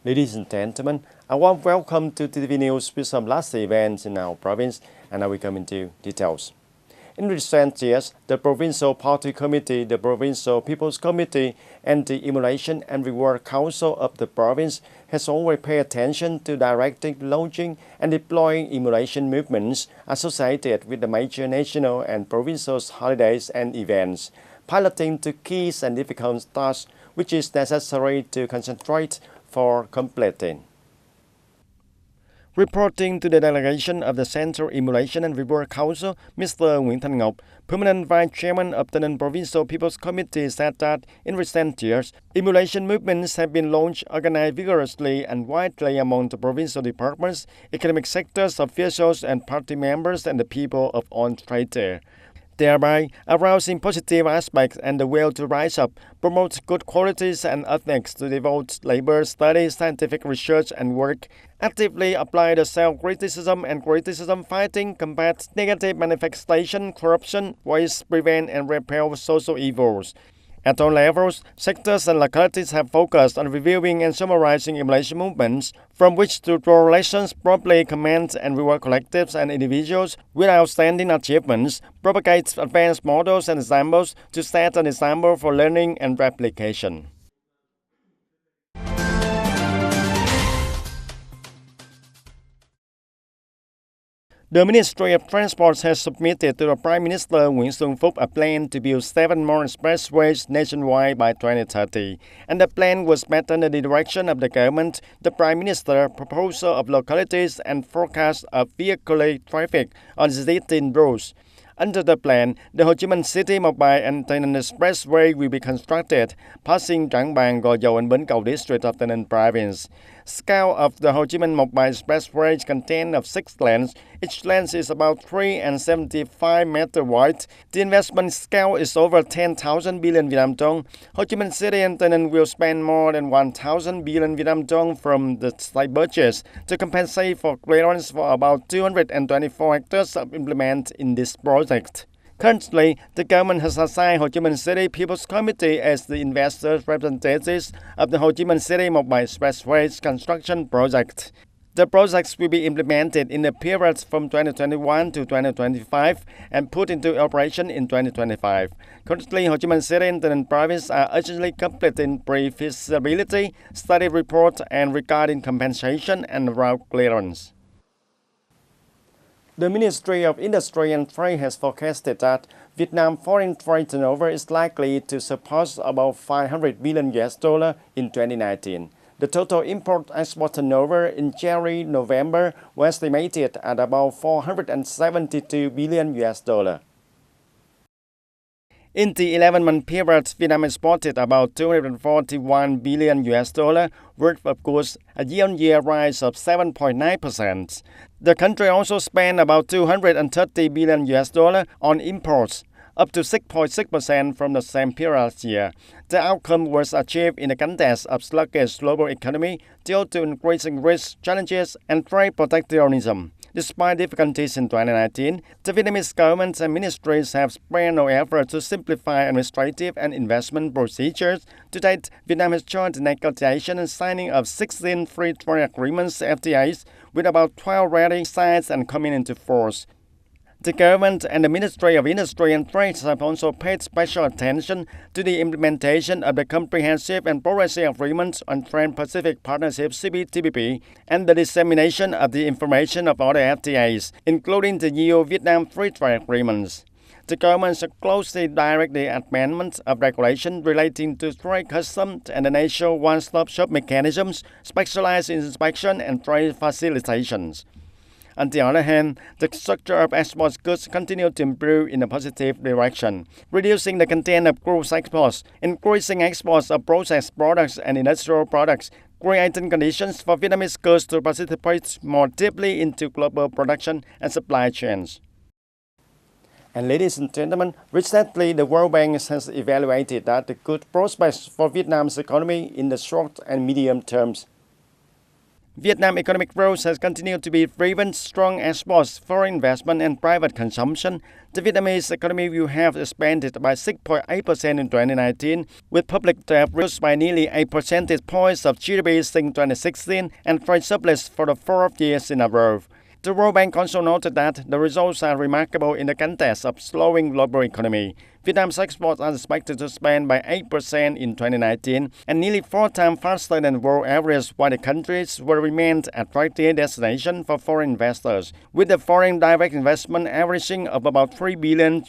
Ladies and gentlemen, a warm welcome to TTV News with some last events in our province, and now we come into details. In recent years, the Provincial Party Committee, the Provincial People's Committee, and the Emulation and Reward Council of the province has always paid attention to directing, launching, and deploying emulation movements associated with the major national and provincial holidays and events, piloting to key and difficult tasks which is necessary to concentrate for completing. Reporting to the delegation of the Central Emulation and Reward Council, Mr. Nguyễn Thanh Ngọc, Permanent Vice Chairman of the Provincial People's Committee, said that in recent years, emulation movements have been launched, organized vigorously and widely among the provincial departments, economic sectors, officials and party members and the people of all trade, thereby arousing positive aspects and the will to rise up, promote good qualities and ethics, to devote labor, study, scientific research and work, actively apply the self-criticism and criticism fighting, combat negative manifestation, corruption, waste, prevent and repel social evils. At all levels, sectors and localities have focused on reviewing and summarizing emulation movements, from which to draw lessons, properly commend and reward collectives and individuals with outstanding achievements, propagate advanced models and examples to set an example for learning and replication. The Ministry of Transport has submitted to the Prime Minister Nguyễn Xuân Phúc a plan to build 7 more expressways nationwide by 2030, and the plan was met under the direction of the government, the Prime Minister, proposal of localities and forecast of vehicular traffic on existing roads. Under the plan, the Ho Chi Minh City Mobile and Tây Ninh Expressway will be constructed, passing Trảng Bàng, Gò Dầu and Bến Cầu district of Tây Ninh province. Scale of the Ho Chi Minh Mobile Expressway contains of 6 lanes. Each lane is about 3.75 meters wide. The investment scale is over 10,000 billion Vietnam dong. Ho Chi Minh City and Tây Ninh will spend more than 1,000 billion Vietnam dong from the state budget to compensate for clearance for about 224 hectares of implement in this project. Currently, the government has assigned Ho Chi Minh City People's Committee as the investor representatives of the Ho Chi Minh City Mobile Expressway construction project. The projects will be implemented in the period from 2021 to 2025 and put into operation in 2025. Currently, Ho Chi Minh City and Tây Ninh province are urgently completing pre-feasibility study report and regarding compensation and route clearance. The Ministry of Industry and Trade has forecasted that Vietnam foreign trade turnover is likely to surpass about $500 billion in 2019. The total import-export turnover in January-November was estimated at about $472 billion. In the 11-month period, Vietnam exported about $241 billion worth of goods, a year-on-year rise of 7.9%. The country also spent about $230 billion on imports, up to 6.6% from the same period last year. The outcome was achieved in the context of sluggish global economy due to increasing risks, challenges, and trade protectionism. Despite difficulties in 2019, the Vietnamese government and ministries have spared no effort to simplify administrative and investment procedures. To date, Vietnam has joined the negotiation and signing of 16 free trade agreements (FTAs) with about 12 already signed and coming into force. The government and the Ministry of Industry and Trade have also paid special attention to the implementation of the Comprehensive and Progressive Agreement on Trans-Pacific Partnership (CPTPP) and the dissemination of the information of other FTAs, including the EU-Vietnam Free Trade Agreements. The government should closely direct the amendment of regulation relating to trade customs and the national one-stop shop mechanisms, specialized in inspection and trade facilitations. On the other hand, the structure of export goods continued to improve in a positive direction, reducing the content of gross exports, increasing exports of processed products and industrial products, creating conditions for Vietnamese goods to participate more deeply into global production and supply chains. And ladies and gentlemen, recently the World Bank has evaluated that the good prospects for Vietnam's economy in the short and medium terms. Vietnam economic growth has continued to be driven strong exports, foreign investment, and private consumption. The Vietnamese economy will have expanded by 6.8% in 2019, with public debt reduced by nearly 8 percentage points of GDP since 2016 and trade surplus for the fourth year in a row. The World Bank also noted that the results are remarkable in the context of slowing global economy. Vietnam's exports are expected to expand by 8% in 2019 and nearly 4 times faster than world average, while the countries will remain an attractive destination for foreign investors, with the foreign direct investment averaging of about $3 billion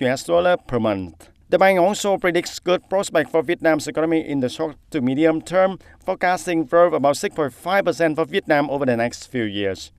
per month. The bank also predicts good prospects for Vietnam's economy in the short to medium term, forecasting growth about 6.5% for Vietnam over the next few years.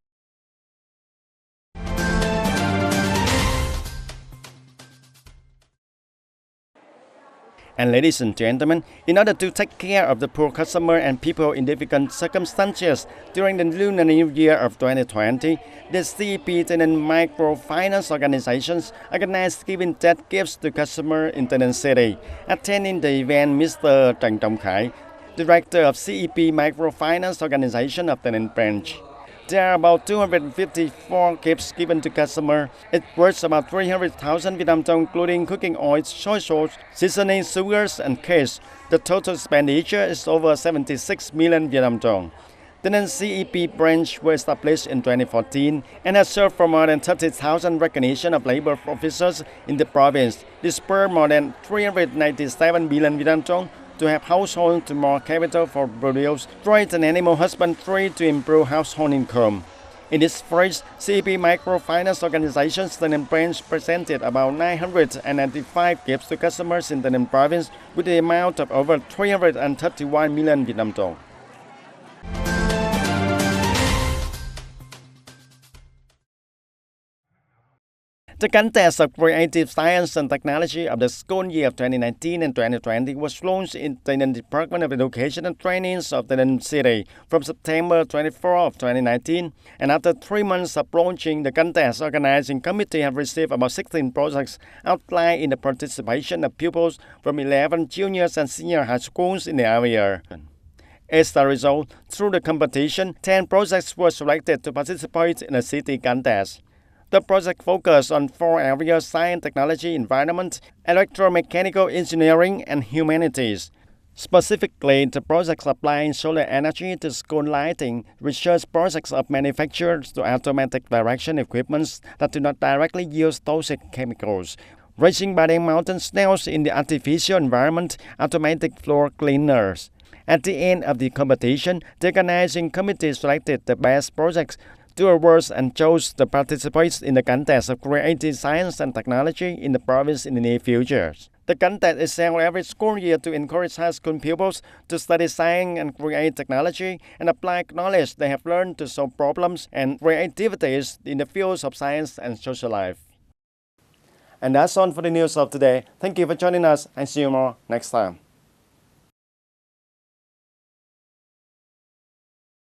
And ladies and gentlemen, in order to take care of the poor customer and people in difficult circumstances during the Lunar New Year of 2020, the CEP Tây microfinance organizations organized giving debt gifts to customers in Tây Ninh City. Attending the event, Mr. Trần Trọng Khải, Director of CEP Microfinance Organization of Tây branch. There are about 254 gifts given to customers. It worth about 300,000 Vietnam dong, including cooking oil, soy sauce, seasoning, sugars, and cakes. The total expenditure is over 76 million Vietnam dong. The CEP branch was established in 2014 and has served for more than 30,000 recognition of labor officers in the province, dispersed more than 397 billion Vietnam dong to have households to more capital for produce, trade and animal husbandry to improve household income. In this phase, CEP Microfinance Organizations Tây branch presented about 995 gifts to customers in Tây province with the amount of over 331 million Vietnam dong. The contest of creative science and technology of the school year of 2019 and 2020 was launched in the Department of Education and Training of Tây City from September 24 of 2019. And after 3 months of launching the contest, organizing committee have received about 16 projects outlined in the participation of pupils from 11 juniors and senior high schools in the area. As a result, through the competition, 10 projects were selected to participate in the city contest. The project focused on 4 areas: science, technology, environment, electromechanical engineering, and humanities. Specifically, the projects applying solar energy to school lighting, research projects of manufacturers to automatic direction equipments that do not directly use toxic chemicals, raising by mountain snails in the artificial environment, automatic floor cleaners. At the end of the competition, the organizing committee selected the best projects to awards and chose the participants in the contest of creative science and technology in the province in the near future. The contest is held every school year to encourage high school pupils to study science and create technology and apply knowledge they have learned to solve problems and creativities in the fields of science and social life. And that's all for the news of today. Thank you for joining us and see you more next time.